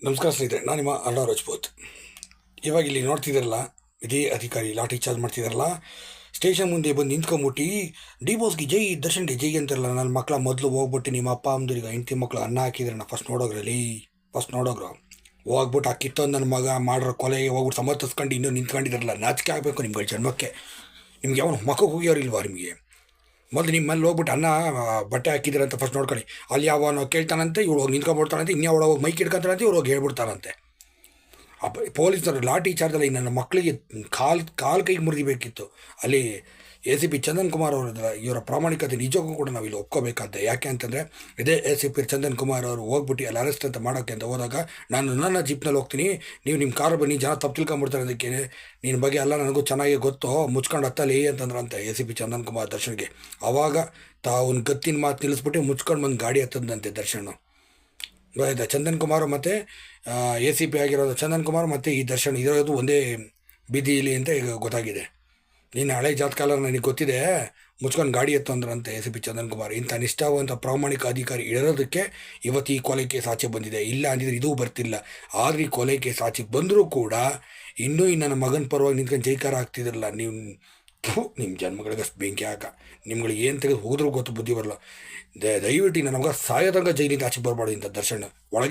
ನಮಸ್ಕಾರ ಸ್ನೇಹಿತರೆ, ನಾನು ನಿಮ್ಮ ಅಲ್ಲಾ ರಾಜ್ಪೂತ್. ಇವಾಗ ಇಲ್ಲಿ ನೋಡ್ತಿದ್ದಾರಲ್ಲ, ಇದೇ ಅಧಿಕಾರಿ ಲಾಠಿ ಚಾರ್ಜ್ ಮಾಡ್ತಿದ್ದಾರಲ್ಲ, ಸ್ಟೇಷನ್ ಮುಂದೆ ಬಂದು ನಿಂತ್ಕೊಂಬಿಟ್ಟು ಡಿ ಬಾಸ್ಗೆ ಜೈ, ದರ್ಶನ್ಗೆ ಜೈ ಅಂತಾರಲ್ಲ. ನನ್ನ ಮಕ್ಕಳ ಮೊದಲು ಹೋಗ್ಬಿಟ್ಟು ನಿಮ್ಮ ಅಪ್ಪ ಅಮ್ಮದಿರಿಗೆ ಹೆಂಡತಿ ಮಕ್ಕಳು ಅನ್ನ ಹಾಕಿದ್ರಣ್ಣ, ಫಸ್ಟ್ ನೋಡೋಗ್ರು ಹೋಗ್ಬಿಟ್ಟು ಆ ಕಿತ್ತೊಂದು ನನ್ನ ಮಗ ಮಾಡಿರೋ ಕೊಲೆಗೆ ಹೋಗ್ಬಿಟ್ಟು ಸಮರ್ಥಿಸ್ಕೊಂಡು ಇನ್ನೂ ನಿಂತ್ಕೊಂಡಿದ್ದಾರಲ್ಲ. ನಾಚಿಕೆ ಆಗಬೇಕು ನಿಮ್ಗಳ ಜನ್ಮಕ್ಕೆ. ನಿಮ್ಗೆ ಯಾವನು ಮಕ್ಕಳು ಹೋಗ್ಯೋರಿಲ್ವಾ ನಿಮಗೆ? ಮೊದಲು ನಿಮ್ಮಲ್ಲಿ ಹೋಗ್ಬಿಟ್ಟು ಅನ್ನ ಬಟ್ಟೆ ಹಾಕಿದ್ದೀರಂತ ಫಸ್ಟ್ ನೋಡ್ಕೊಳ್ಳಿ. ಅಲ್ಲಿ ಯಾವನೋ ಕೇಳ್ತಾನಂತೆ, ಇವಳು ಹೋಗಿ ನಿಂತ್ಕೊಂಡ್ಬಿಡ್ತಾನಂತೆ, ಇನ್ಯಾವಳು ಹೋಗಿ ಮೈಕ್ ಹಿಡ್ಕೊಂತಾನಂತೆ, ಇವ್ರು ಹೋಗಿ ಹೇಳ್ಬಿಡ್ತಾರಂತೆ. ಪೊಲೀಸರು ಲಾಠಿ ಚಾರ್ಜಲ್ಲಿ ನನ್ನ ಮಕ್ಕಳಿಗೆ ಕಾಲು ಕೈಗೆ ಮುರಿದಿಬೇಕಿತ್ತು. ಅಲ್ಲಿ ACP ಚಂದನ್ ಕುಮಾರ್ ಇವರ ಪ್ರಾಮಾಣಿಕತೆ ನಿಜಕ್ಕೂ ಕೂಡ ನಾವು ಇಲ್ಲಿ ಒಪ್ಕೋಬೇಕಾದ್ದೆ. ಯಾಕೆ ಅಂತಂದರೆ, ಇದೇ ACP ಚಂದನ್ ಕುಮಾರ್ ಅವರು ಹೋಗ್ಬಿಟ್ಟು ಅಲ್ಲಿ ಅರೆಸ್ಟ್ ಅಂತ ಮಾಡೋಕ್ಕೆ ಅಂತ ಹೋದಾಗ, ನಾನು ನನ್ನ ಜೀಪ್ನಲ್ಲಿ ಹೋಗ್ತೀನಿ, ನೀವು ನಿಮ್ಮ ಕಾರು ಬನ್ನಿ, ಜನ ತಪ್ಪು ತಿಳ್ಕೊಂಬಿಡ್ತಾರೆ, ಅದಕ್ಕೆ ನಿನ್ನ ಬಗ್ಗೆ ಎಲ್ಲ ನನಗೂ ಚೆನ್ನಾಗಿ ಗೊತ್ತು, ಮುಚ್ಕೊಂಡು ಹತ್ತಲಿ ಅಂತಂದ್ರಂತೆ ACP ಚಂದನ್ ಕುಮಾರ್ ದರ್ಶನ್ಗೆ. ಆವಾಗ ತಾವು ಗತ್ತಿನ ಮಾತು ನಿಲ್ಲಿಸ್ಬಿಟ್ಟು ಮುಚ್ಕೊಂಡು ಬಂದು ಗಾಡಿ ಹತ್ತದಂತೆ ದರ್ಶನ್. ಚಂದನ್ ಕುಮಾರ್ ಮತ್ತು ACP ಆಗಿರೋದು ಚಂದನ್ ಕುಮಾರ್ ಮತ್ತು ಈ ದರ್ಶನ್ ಇರೋದು ಒಂದೇ ಬೀದಿಲಿ ಅಂತ ಈಗ ಗೊತ್ತಾಗಿದೆ. ನೀನು ಹಳೆ ಜಾತಕಾಲ ನನಗೆ ಗೊತ್ತಿದೆ, ಮುಚ್ಕೊಂಡು ಗಾಡಿ ಎತ್ತು ಅಂದ್ರಂತೆ ACP ಚಂದನ್ ಕುಮಾರ್. ಇಂಥ ನಿಷ್ಠಾವಂತ ಪ್ರಾಮಾಣಿಕ ಅಧಿಕಾರಿ ಇರೋದಕ್ಕೆ ಇವತ್ತು ಈ ಕೊಲೆ ಕೇಸ್ ಆಚೆ ಬಂದಿದೆ. ಇಲ್ಲ ಅಂದಿದ್ರೆ ಇದೂ ಬರ್ತಿಲ್ಲ. ಆದರೆ ಈ ಕೊಲೆ ಕೇಸ್ ಆಚೆಗೆ ಬಂದರೂ ಕೂಡ ಇನ್ನೂ ನನ್ನ ಮಗನ ಪರವಾಗಿ ನಿಂತ್ಕೊಂಡು ಜೈಕಾರ ಆಗ್ತಿದ್ರಲ್ಲ ನೀವು. ನಿಮ್ಮ ಜನ್ಮಗಳಿಗೆ ಬೆಂಕಿ ಹಾಕ. ನಿಮ್ಗಳಿಗೆ ಏನು ತೆಗೆದು ಹೋದ್ರೂ ಗೊತ್ತು, ಬುದ್ಧಿ ಬರಲ್ಲ. ದಯವಿಟ್ಟು ನನ್ನ ಮಗ ಸಾಯೋದಂಗ ಜೈಲಿಂದ ಆಚೆಗೆ ಬರಬಾರ್ದು ಇಂಥ ದರ್ಶನ ಒಳಗೆ